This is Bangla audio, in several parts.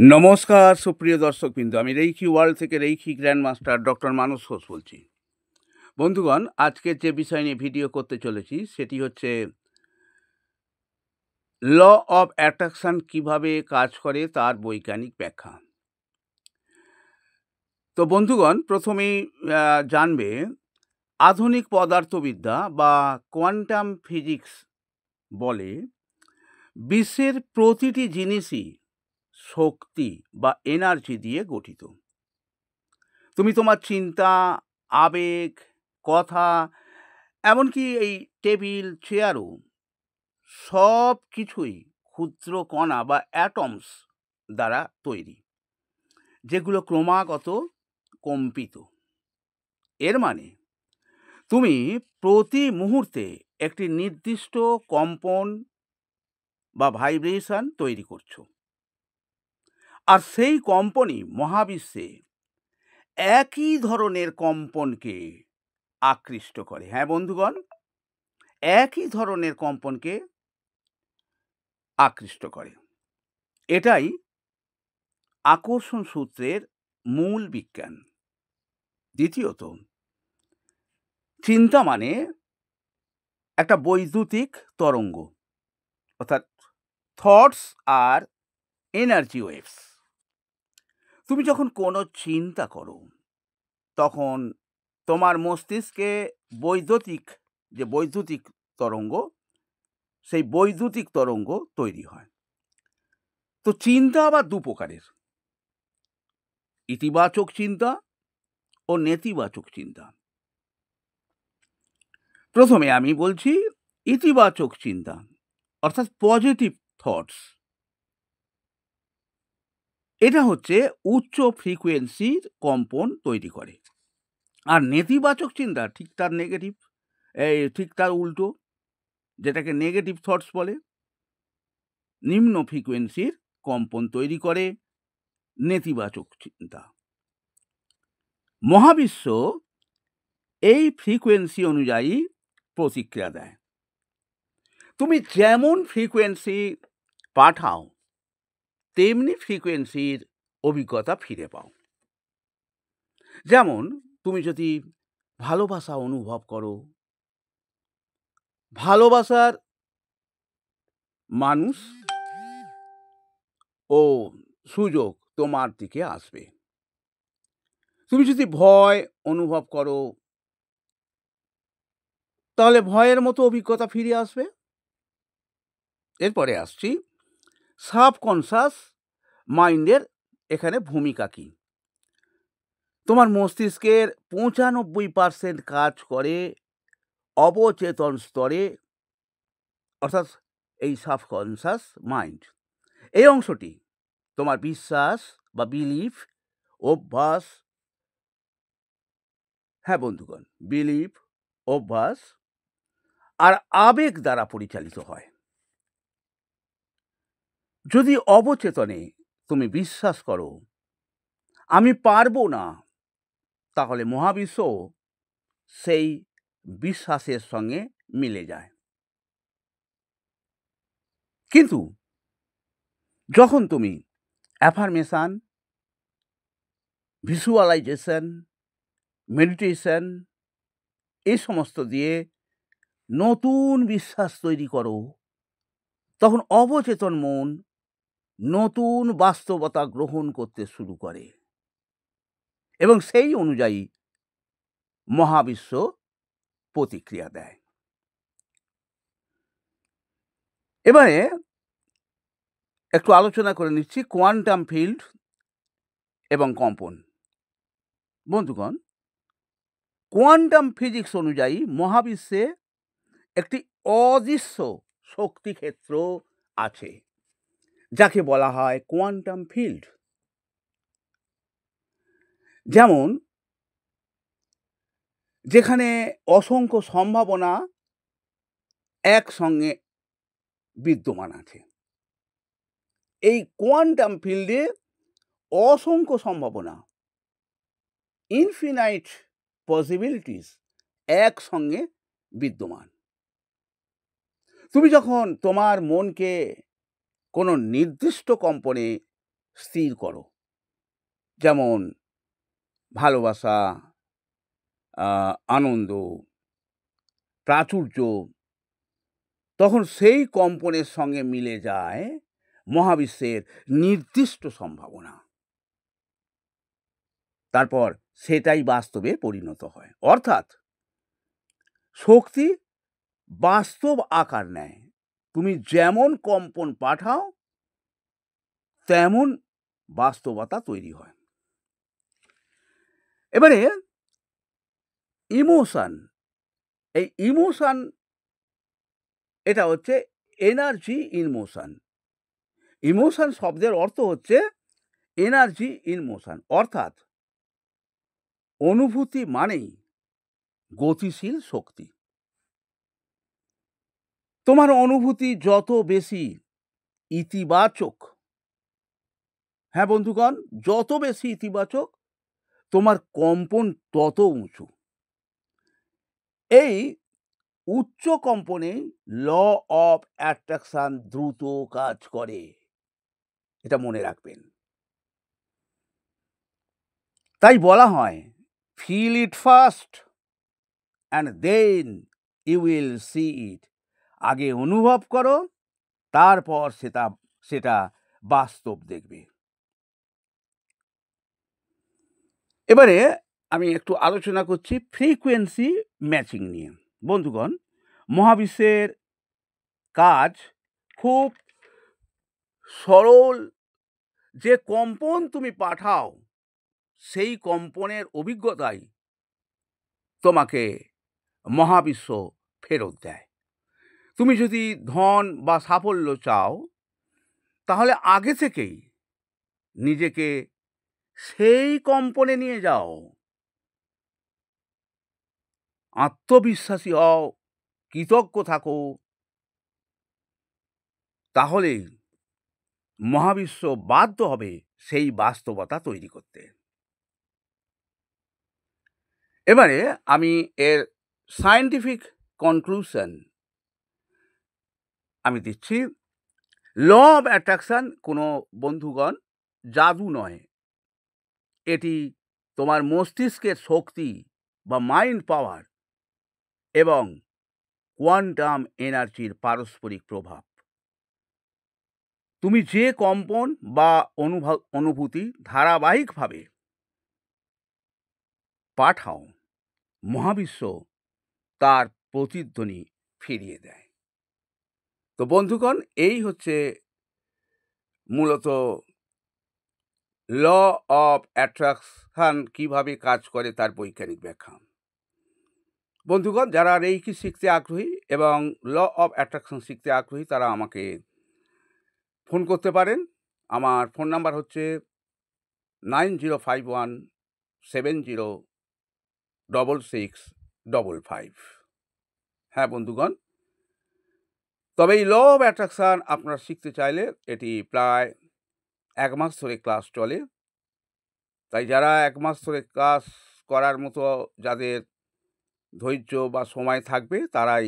নমস্কার সুপ্রিয় দর্শকবৃন্দ, আমি রেইকি ওয়ার্ল্ড থেকে রেইকি গ্র্যান্ড মাস্টার ডক্টর মানস ঘোষ বলছি। বন্ধুগণ, আজকে যে বিষয় নিয়ে ভিডিও করতে চলেছি সেটি হচ্ছে ল অফ অ্যাট্রাকশন কিভাবে কাজ করে তার বৈজ্ঞানিক ব্যাখ্যা। তো বন্ধুগণ, প্রথমেই জানবে আধুনিক পদার্থবিদ্যা বা কোয়ান্টাম ফিজিক্স বলে বিশ্বের প্রতিটি জিনিসই শক্তি বা এনার্জি দিয়ে গঠিত। তুমি তোমার চিন্তা, আবেগ, কথা, এমনকি এই টেবিল, চেয়ারও সব কিছুই ক্ষুদ্র কণা বা অ্যাটমস দ্বারা তৈরি, যেগুলো ক্রমাগত কম্পিত। এর মানে তুমি প্রতি মুহূর্তে একটি নির্দিষ্ট কম্পন বা ভাইব্রেশন তৈরি করছো, আর সেই কম্পনই মহাবিশ্বে একই ধরনের কম্পনকে আকৃষ্ট করে। হ্যাঁ বন্ধুগণ, একই ধরনের কম্পনকে আকৃষ্ট করে। এটাই আকর্ষণ সূত্রের মূল বিজ্ঞান। দ্বিতীয়ত, চিন্তা মানে একটা বৈদ্যুতিক তরঙ্গ, অর্থাৎ থটস আর এনার্জি ওয়েভস। তুমি যখন কোনো চিন্তা করো তখন তোমার মস্তিষ্কে বৈদ্যুতিক তরঙ্গ, সেই বৈদ্যুতিক তরঙ্গ তৈরি হয়। তো চিন্তা আবার দু প্রকারের, ইতিবাচক চিন্তা ও নেতিবাচক চিন্তা। প্রথমে আমি বলছি ইতিবাচক চিন্তা, অর্থাৎ পজিটিভ থটস। এটা হচ্ছে উচ্চ ফ্রিকোয়েন্সির কম্পন তৈরি করে। আর নেতিবাচক চিন্তা ঠিক তার উল্টো, যেটাকে নেগেটিভ থটস বলে। নিম্ন ফ্রিকোয়েন্সির কম্পন তৈরি করে নেতিবাচক চিন্তা। মহাবিশ্ব এই ফ্রিকোয়েন্সি অনুযায়ী প্রতিক্রিয়া দেয়। তুমি যেমন ফ্রিকোয়েন্সি পাঠাও তেমনি ফ্রিকোয়েন্সির অভিজ্ঞতা ফিরে পাও। যেমন তুমি যদি ভালোবাসা অনুভব করো, ভালোবাসার মানুষ ও সুযোগ তোমার দিকে আসবে। তুমি যদি ভয় অনুভব করো, তাহলে ভয়ের মতো অভিজ্ঞতা ফিরে আসবে। এরপরে আসছি সাবকনশাস মাইন্ডের এখানে ভূমিকা কি। তোমার মস্তিষ্কের 95% কাজ করে অবচেতন স্তরে, অর্থাৎ এই সাবকনশাস মাইন্ড। এই অংশটি তোমার বিশ্বাস বা বিলিফ, অভ্যাস, হ্যাঁ বন্ধুগণ, বিলিফ, অভ্যাস আর আবেগ দ্বারা পরিচালিত হয়। যদি অবচেতনে তুমি বিশ্বাস করো আমি পারবো না, তাহলে মহাবিশ্ব সেই বিশ্বাসের সঙ্গে মিলে যায়। কিন্তু যখন তুমি অ্যাফার্মেশন, ভিজুয়ালাইজেশন, মেডিটেশন এই সমস্ত দিয়ে নতুন বিশ্বাস তৈরি করো, তখন অবচেতন মন নতুন বাস্তবতা গ্রহণ করতে শুরু করে এবং সেই অনুযায়ী মহাবিশ্ব প্রতিক্রিয়া দেয়। এবারে একটু আলোচনা করে নিচ্ছি কোয়ান্টাম ফিল্ড এবং কম্পন। বন্ধুগণ, কোয়ান্টাম ফিজিক্স অনুযায়ী মহাবিশ্বে একটি অদৃশ্য শক্তি ক্ষেত্র আছে, যাকে বলা হয় কোয়ান্টাম ফিল্ড। যেমন যেখানে অসংখ্য সম্ভাবনা একসঙ্গে বিদ্যমান আছে। এই কোয়ান্টাম ফিল্ডে অসংখ্য সম্ভাবনা, ইনফিনাইট পসিবিলিটিস একসঙ্গে বিদ্যমান। তুমি যখন তোমার মনকে কোনো নির্দিষ্ট কম্পনে স্থির করো, যেমন ভালোবাসা, আনন্দ, প্রাচুর্য, তখন সেই কম্পনের সঙ্গে মিলে যায় মহাবিশ্বের নির্দিষ্ট সম্ভাবনা। তারপর সেটাই বাস্তবে পরিণত হয়। অর্থাৎ শক্তি বাস্তব আকার নেয়। তুমি যেমন কম্পন পাঠাও তেমন বাস্তবতা তৈরি হয়। এবারে ইমোশন, এই ইমোশন এটা হচ্ছে এনার্জি ইন মোশন। ইমোশন শব্দের অর্থ হচ্ছে এনার্জি ইন মোশন, অর্থাৎ অনুভূতি মানেই গতিশীল শক্তি। তোমার অনুভূতি যত বেশি ইতিবাচক, হ্যাঁ বন্ধুগণ, যত বেশি ইতিবাচক তোমার কম্পন তত উঁচু। এই উচ্চ কম্পনে ল অফ অ্যাট্রাকশন দ্রুত কাজ করে, এটা মনে রাখবেন। তাই বলা হয় feel it first and then you will see it. আগে অনুভব করো, তারপর সেটা বাস্তব দেখবে। এবারে আমি একটু আলোচনা করছি ফ্রিকোয়েন্সি ম্যাচিং নিয়ে। বন্ধুগণ, মহাবিশ্বের কাজ খুব সরল। যে কম্পন তুমি পাঠাও সেই কম্পনের অভিজ্ঞতাই তোমাকে মহাবিশ্ব ফেরত দেয়। তুমি যদি ধন বা সাফল্য চাও, তাহলে আগে থেকেই নিজেকে সেই কম্পনে নিয়ে যাও। আত্মবিশ্বাসী হও, কৃতজ্ঞ থাকো, তাহলেই মহাবিশ্ব বাধ্য হবে সেই বাস্তবতা তৈরি করতে। এবারে আমি এর সায়েন্টিফিক কনক্লুশন আমি দিচ্ছি। ল অফ অ্যাট্রাকশন কোনো বন্ধুগণ জাদু নয়, এটি তোমার মস্তিষ্কের শক্তি বা মাইন্ড পাওয়ার এবং কোয়ান্টাম এনার্জির পারস্পরিক প্রভাব। তুমি যে কম্পন বা অনুভূতি ধারাবাহিকভাবে পাঠাও, মহাবিশ্ব তার প্রতিধ্বনি ফিরিয়ে দেয়। তো বন্ধুগণ, এই হচ্ছে মূলত ল অফ অ্যাট্রাকশন কিভাবে কাজ করে তার বৈজ্ঞানিক ব্যাখ্যা। বন্ধুগণ, যারা রেইকি শিখতে আগ্রহী এবং ল অফ অ্যাট্রাকশন শিখতে আগ্রহী, তারা আমাকে ফোন করতে পারেন। আমার ফোন নাম্বার হচ্ছে 9051706655। হ্যাঁ বন্ধুগণ, তবে এই ল অফ অ্যাট্রাকশন আপনারা শিখতে চাইলে এটি প্রায় 1 মাস ধরে ক্লাস চলে। তাই যারা 1 মাস ধরে ক্লাস করার মতো যাদের ধৈর্য বা সময় থাকবে, তারাই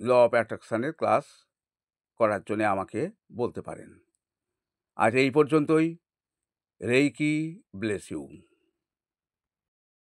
ল অফ অ্যাট্রাকশনের ক্লাস করার জন্য আমাকে বলতে পারেন। আজ এই পর্যন্তই। Reiki bless you.